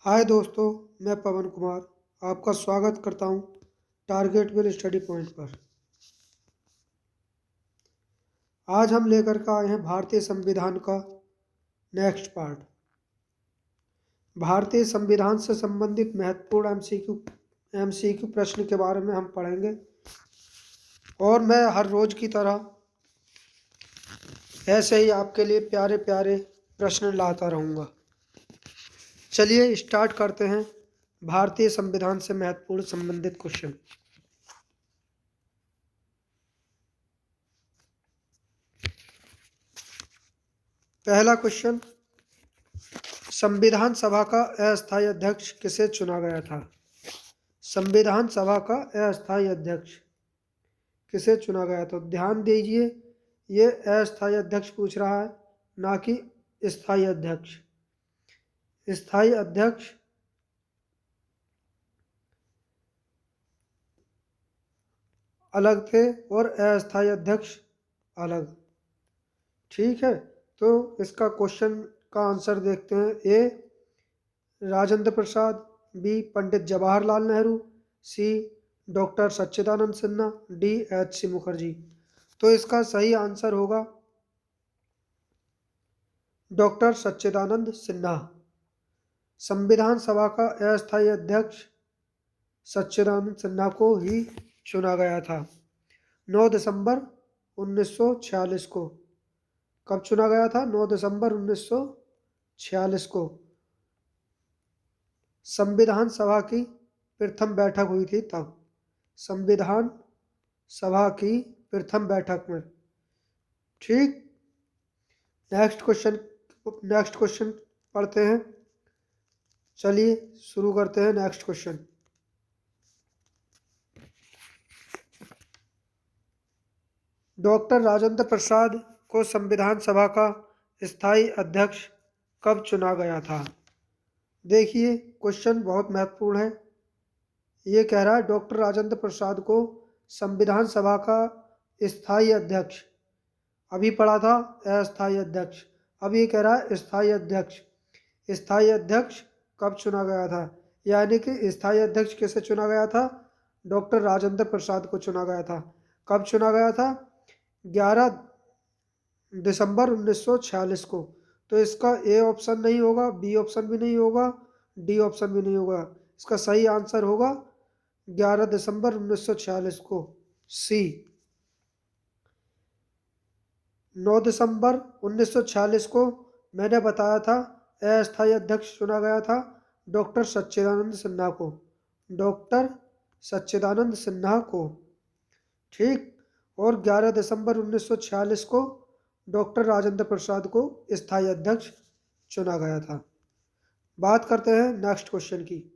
हाय दोस्तों, मैं पवन कुमार आपका स्वागत करता हूं टारगेट विल स्टडी पॉइंट पर। आज हम लेकर के आए हैं भारतीय संविधान का नेक्स्ट पार्ट। भारतीय संविधान से संबंधित महत्वपूर्ण एमसीक्यू प्रश्न के बारे में हम पढ़ेंगे और मैं हर रोज की तरह ऐसे ही आपके लिए प्यारे प्यारे प्रश्न लाता रहूँगा। चलिए स्टार्ट करते हैं भारतीय संविधान से महत्वपूर्ण संबंधित क्वेश्चन। पहला क्वेश्चन, संविधान सभा का अस्थायी अध्यक्ष किसे चुना गया था? संविधान सभा का अस्थायी अध्यक्ष किसे चुना गया था? ध्यान दीजिए, ये अस्थायी अध्यक्ष पूछ रहा है, ना कि स्थायी अध्यक्ष। स्थायी अध्यक्ष अलग थे और अस्थायी अध्यक्ष अलग। ठीक है, तो इसका क्वेश्चन का आंसर देखते हैं। A Rajendra Prasad, B Pandit Jawaharlal Nehru, C doctor Sachchidananda Sinha, D H C Mukherjee. तो इसका सही आंसर होगा डॉक्टर सच्चिदानंद सिन्हा। संविधान सभा का अस्थायी अध्यक्ष सच्चिदानंद सिन्हा को ही चुना गया था 9 दिसंबर 1946 को। कब चुना गया था? 9 दिसंबर 1946 को संविधान सभा की प्रथम बैठक हुई थी तब। संविधान सभा की प्रथम बैठक में। ठीक, नेक्स्ट क्वेश्चन पढ़ते हैं। चलिए शुरू करते हैं नेक्स्ट क्वेश्चन। डॉक्टर राजेंद्र प्रसाद को संविधान सभा का स्थायी अध्यक्ष कब चुना गया था? देखिए, क्वेश्चन बहुत महत्वपूर्ण है। ये कह रहा है डॉक्टर राजेंद्र प्रसाद को संविधान सभा का स्थायी अध्यक्ष, अभी पढ़ा था अस्थायी अध्यक्ष, अब ये कह रहा है स्थायी अध्यक्ष। स्थायी अध्यक्ष कब चुना गया था? यानी कि स्थायी अध्यक्ष किसे चुना गया था? डॉक्टर राजेंद्र प्रसाद को चुना गया था। कब चुना गया था? 11 दिसंबर 1946 को। तो इसका ए ऑप्शन नहीं होगा, बी ऑप्शन भी नहीं होगा, डी ऑप्शन भी नहीं होगा। इसका सही आंसर होगा 11 दिसंबर 1946 को, सी। 9 दिसंबर 1946 को मैंने बताया था अस्थायी अध्यक्ष चुना गया था डॉक्टर सच्चिदानंद सिन्हा को। डॉक्टर सच्चिदानंद सिन्हा को, ठीक। और 11 दिसंबर 1946 को डॉक्टर राजेंद्र प्रसाद को स्थायी अध्यक्ष चुना गया था। बात करते हैं नेक्स्ट क्वेश्चन की।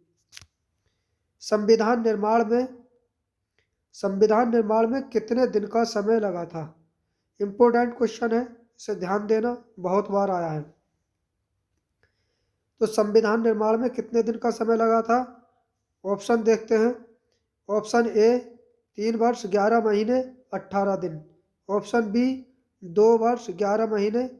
संविधान निर्माण में कितने दिन का समय लगा था? इंपॉर्टेंट क्वेश्चन है, इसे ध्यान देना, बहुत बार आया है। तो संविधान निर्माण में कितने दिन का समय लगा था? ऑप्शन देखते हैं। ऑप्शन ए 3 वर्ष 11 महीने 18 दिन, ऑप्शन बी 2 वर्ष 11 महीने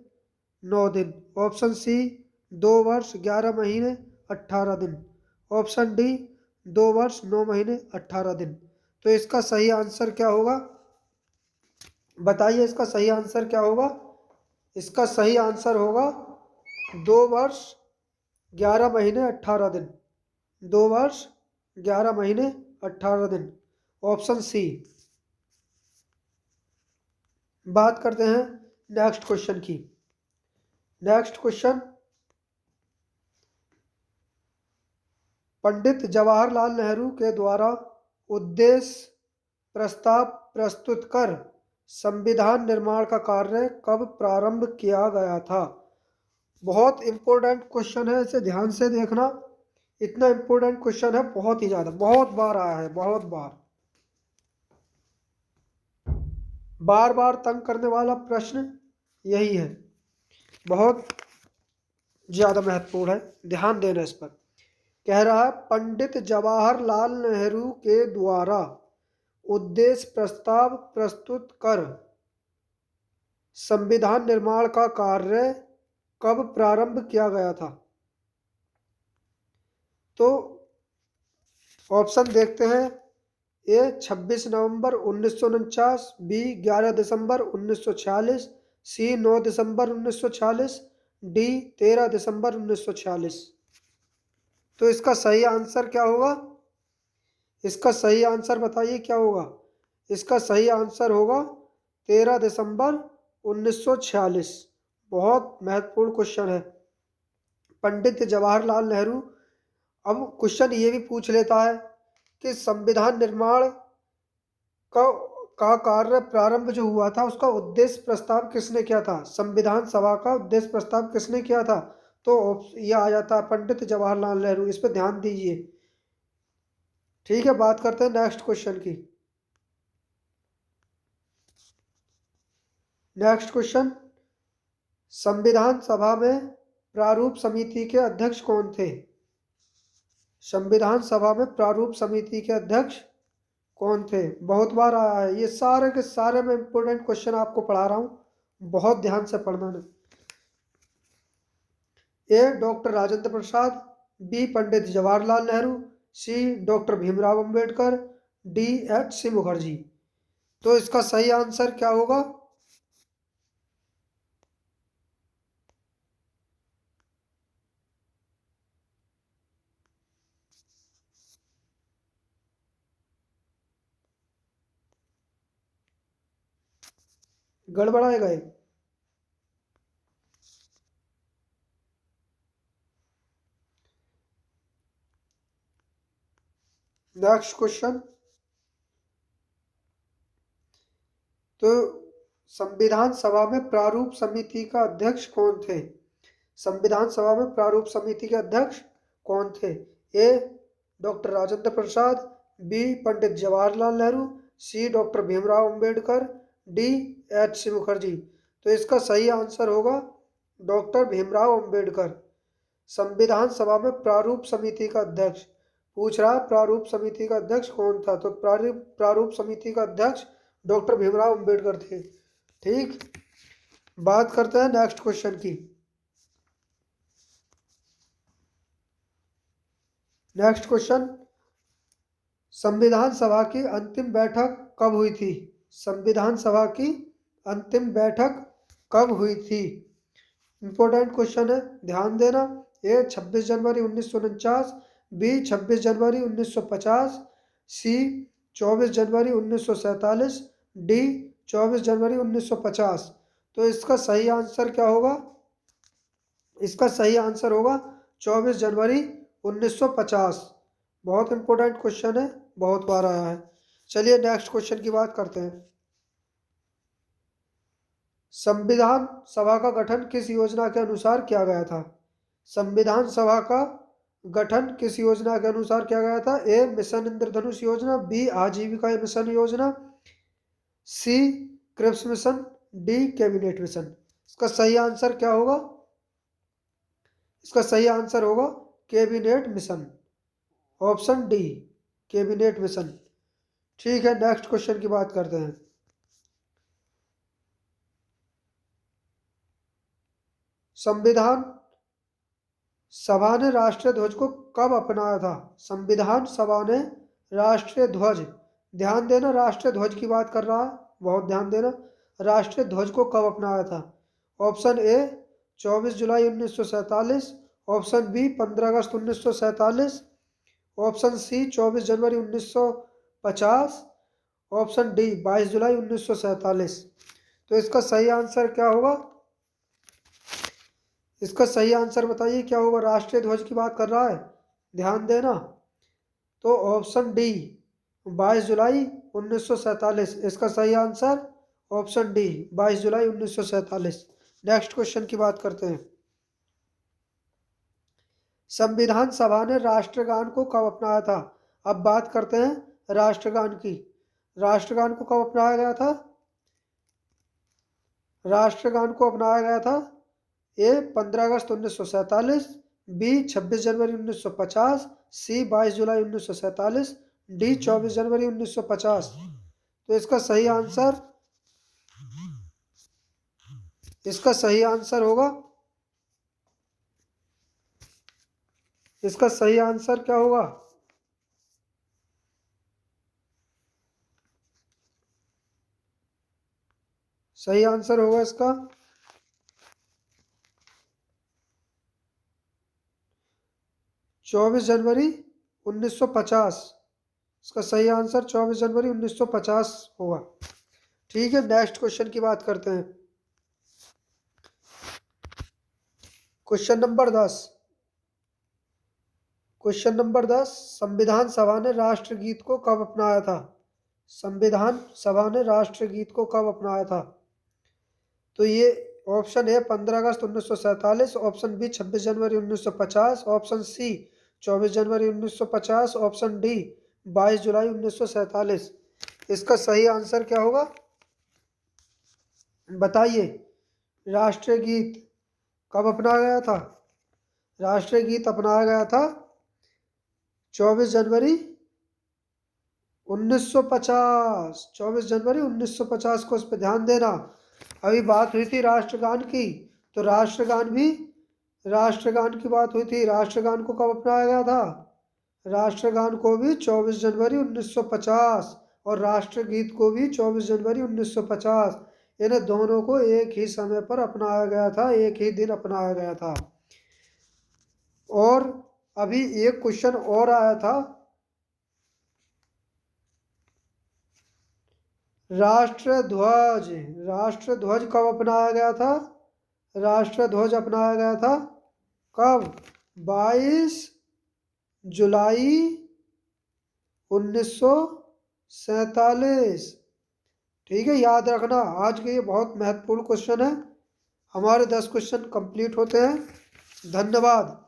9 दिन, ऑप्शन सी 2 वर्ष 11 महीने 18 दिन, ऑप्शन डी 2 वर्ष 9 महीने 18 दिन। तो इसका सही आंसर क्या होगा? बताइए, इसका सही आंसर क्या होगा? इसका सही आंसर होगा 2 वर्ष 11 महीने 18 दिन। 2 वर्ष 11 महीने 18 दिन, ऑप्शन सी। बात करते हैं नेक्स्ट क्वेश्चन की। नेक्स्ट क्वेश्चन, पंडित जवाहरलाल नेहरू के द्वारा उद्देश्य प्रस्ताव प्रस्तुत कर संविधान निर्माण का कार्य कब प्रारंभ किया गया था? बहुत इंपॉर्टेंट क्वेश्चन है, इसे ध्यान से देखना। इतना इंपॉर्टेंट क्वेश्चन है, बहुत ही ज्यादा, बहुत बार आया है, बहुत बार बार तंग करने वाला प्रश्न यही है, बहुत ज्यादा महत्वपूर्ण है, ध्यान देना इस पर। कह रहा है पंडित जवाहरलाल नेहरू के द्वारा उद्देश्य प्रस्ताव प्रस्तुत कर संविधान निर्माण का कार्य कब प्रारंभ किया गया था? तो ऑप्शन देखते हैं। ए 26 नवंबर 1949, बी 11 दिसंबर 1946, सी 9 दिसंबर 1946, डी 13 दिसंबर 1946। तो इसका सही आंसर क्या होगा? इसका सही आंसर बताइए क्या होगा? इसका सही आंसर होगा 13 दिसंबर 1946। बहुत महत्वपूर्ण क्वेश्चन है। पंडित जवाहरलाल नेहरू। अब क्वेश्चन ये भी पूछ लेता है कि संविधान निर्माण का कार्य प्रारंभ जो हुआ था उसका उद्देश्य प्रस्ताव किसने किया था? संविधान सभा का उद्देश्य प्रस्ताव किसने किया था? तो ये आ जाता है पंडित जवाहरलाल नेहरू। इस पर ध्यान दीजिए। ठीक है, बात करते हैं नेक्स्ट क्वेश्चन की। नेक्स्ट क्वेश्चन, संविधान सभा में प्रारूप समिति के अध्यक्ष कौन थे? संविधान सभा में प्रारूप समिति के अध्यक्ष कौन थे? बहुत बार आया है ये। सारे के सारे मैं इंपोर्टेंट क्वेश्चन आपको पढ़ा रहा हूँ, बहुत ध्यान से पढ़ना है। A doctor Rajendra Prasad, B Pandit Jawaharlal Nehru, C doctor Bhimrao Ambedkar, D H C Mukherjee. तो इसका सही आंसर क्या होगा? गड़बड़ाए गए। नेक्स्ट क्वेश्चन, तो संविधान सभा में प्रारूप समिति का अध्यक्ष कौन थे? संविधान सभा में प्रारूप समिति के अध्यक्ष कौन थे? A doctor Rajendra Prasad, B Pandit Jawaharlal Nehru, C doctor Bhimrao Ambedkar, D H C Mukherjee. तो इसका सही आंसर होगा डॉक्टर भीमराव अंबेडकर। संविधान सभा में प्रारूप समिति का अध्यक्ष पूछ रहा है, प्रारूप समिति का अध्यक्ष कौन था? तो प्रारूप समिति का अध्यक्ष डॉक्टर भीमराव अंबेडकर थे। ठीक, बात करते हैं नेक्स्ट क्वेश्चन की। नेक्स्ट क्वेश्चन, संविधान सभा की अंतिम बैठक कब हुई थी? संविधान सभा की अंतिम बैठक कब हुई थी? इंपॉर्टेंट क्वेश्चन है, ध्यान देना। ए 26 जनवरी 1949, बी 26 जनवरी 1950, सी 24 जनवरी 1947, डी 24 जनवरी 1950। तो इसका सही आंसर क्या होगा? इसका सही आंसर होगा 24 जनवरी 1950। बहुत इंपॉर्टेंट क्वेश्चन है, बहुत बार आया है। चलिए नेक्स्ट क्वेश्चन की बात करते हैं। संविधान सभा का गठन किस योजना के अनुसार किया गया था? संविधान सभा का गठन किस योजना के अनुसार किया गया था? ए मिशन इंद्रधनुष योजना, बी आजीविका मिशन योजना, C Cripps mission, D cabinet mission. इसका सही आंसर क्या होगा? इसका सही आंसर होगा cabinet mission, option D cabinet mission. ठीक है, नेक्स्ट क्वेश्चन की बात करते हैं। संविधान सभा ने राष्ट्रीय ध्वज को कब अपनाया था? संविधान सभा ने राष्ट्रीय ध्वज, ध्यान देना, राष्ट्रीय ध्वज की बात कर रहा है, बहुत ध्यान देना। राष्ट्रीय ध्वज को कब अपनाया था? ऑप्शन ए 24 जुलाई 1947, ऑप्शन बी 15 अगस्त 1947, ऑप्शन सी 24 जनवरी 1950, ऑप्शन डी 22 जुलाई 1947। तो इसका सही आंसर क्या होगा? इसका सही आंसर बताइए क्या होगा? राष्ट्रीय ध्वज की बात कर रहा है, ध्यान देना। तो ऑप्शन डी 22 जुलाई 1947 इसका सही आंसर, ऑप्शन डी 22 जुलाई 1947। नेक्स्ट क्वेश्चन की बात करते हैं। संविधान सभा ने राष्ट्रगान को कब अपनाया था? अब बात करते हैं राष्ट्रगान की। राष्ट्रगान को कब अपनाया गया था? राष्ट्रगान को अपनाया गया था ए 15 अगस्त 1947, बी 26 जनवरी 1950, सी 22 जुलाई 1947, डी 24 जनवरी 1950। तो इसका सही आंसर होगा इसका सही आंसर क्या होगा? सही आंसर होगा इसका 24 जनवरी 1950। इसका सही आंसर 24 जनवरी 1950 होगा। ठीक है, नेक्स्ट क्वेश्चन की बात करते हैं। Question number 10। क्वेश्चन नंबर 10, संविधान सभा ने राष्ट्रगीत को कब अपनाया था? संविधान सभा ने राष्ट्रगीत को कब अपनाया था? तो ये ऑप्शन है 15 अगस्त 1947, ऑप्शन बी 26 जनवरी 1950, ऑप्शन सी 24 जनवरी 1950, ऑप्शन डी 22 जुलाई 1947। इसका सही आंसर क्या होगा बताइए? राष्ट्रीय गीत कब अपनाया गया था? राष्ट्रीय गीत अपनाया गया था 24 जनवरी 1950। 24 जनवरी 1950 को, इस पर ध्यान देना। अभी बात हुई थी राष्ट्रगान की, तो राष्ट्रगान की बात हुई थी। राष्ट्रगान को कब अपनाया गया था? राष्ट्रगान को भी 24 जनवरी 1950 और राष्ट्रगीत को भी 24 जनवरी 1950। इन्हें दोनों को एक ही समय पर अपनाया गया था, एक ही दिन अपनाया गया था। और अभी एक क्वेश्चन और आया था, राष्ट्रध्वज। राष्ट्रध्वज कब अपनाया गया था? राष्ट्रध्वज अपनाया गया था कब? 22 जुलाई 1947। ठीक है, याद रखना, आज के ये बहुत महत्वपूर्ण क्वेश्चन है। हमारे 10 क्वेश्चन कंप्लीट होते हैं। धन्यवाद।